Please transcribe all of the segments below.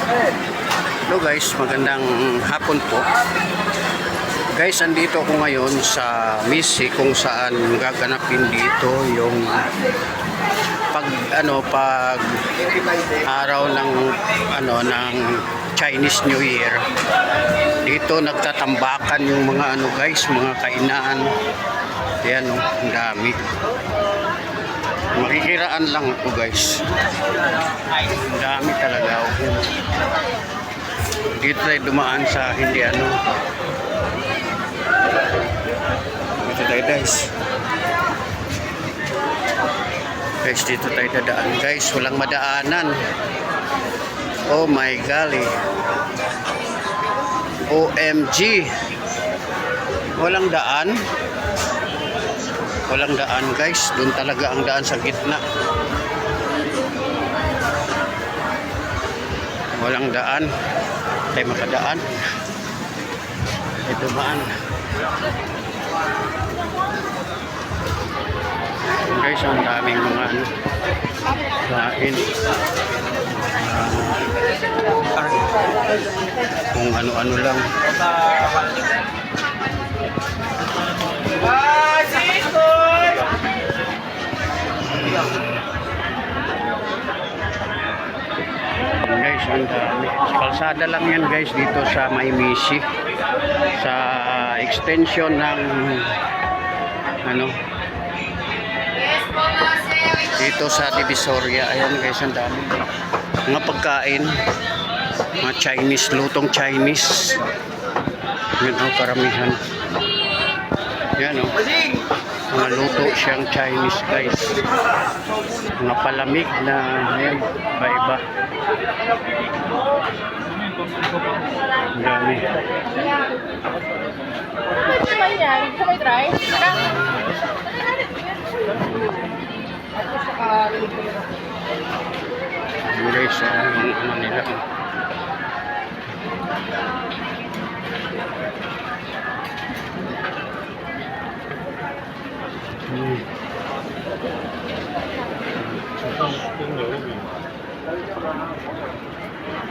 Hello guys, magandang hapon po. Guys, andito ako ngayon sa Misi kung saan gaganapin dito yung pag araw ng ng Chinese New Year. Dito nagtatambakan yung mga mga kainan. Ayan ang dami. Makikiraan lang ako guys. Ang dami talaga. Dito tayo dumaan sa hindi dito tayo guys. Dito tayo dadaan guys. Walang madaanan. Oh my golly. OMG. Walang daan. Walang daan guys, doon talaga ang daan sa gitna. Walang daan, tayo makadaan. Ito maan. Guys, ang daming mga kain. Kung ano-ano lang. Guys, ang dami. Kalsada lang yan guys dito sa May Misi, sa extension ng dito sa Divisoria. Ayan guys, ang dami mga pagkain, mga Chinese, lutong Chinese. Yan karamihan. Yan mga luto siyang Chinese guys, mga palamig na iba-iba. Ang dami. Guys, ang nila.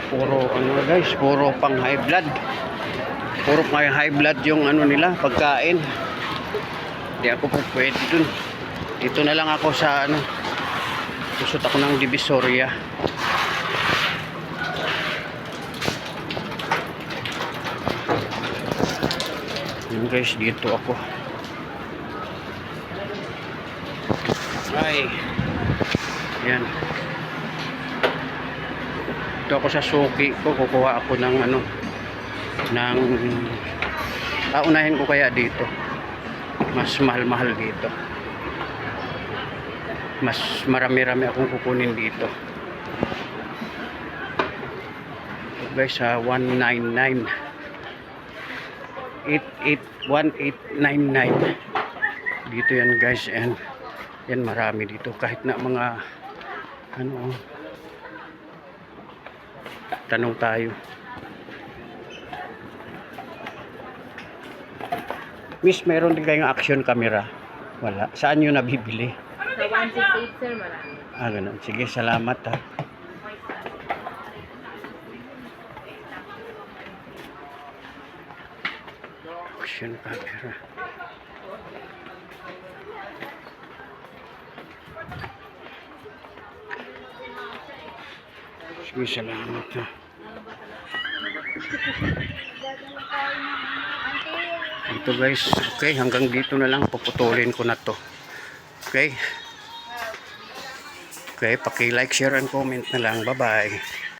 Puro guys, puro pang high blood. Puro pang high blood yung nila, pagkain. Hindi ako po pwede dun. Dito na lang ako sa Kusot ako ng Divisoria. Yun guys, dito ako. Ay. Yan. Dito ako sa suki ko, kukuha ako ng unahin ko kaya dito. Mas mahal-mahal dito. Mas marami-rami akong kukunin dito. Guys, 199. 1899. Dito yan guys, and yan marami dito kahit na mga tanong tayo. Miss, meron din kayong action camera? Wala. Saan nyo nabibili? Sa 168 sir, marami. Ganun. Sige, salamat ha. Action camera. Sige, salamat ha. Ito guys, okay, hanggang dito na lang, puputulin ko na to. Okay, paki-like, share and comment na lang. Bye bye.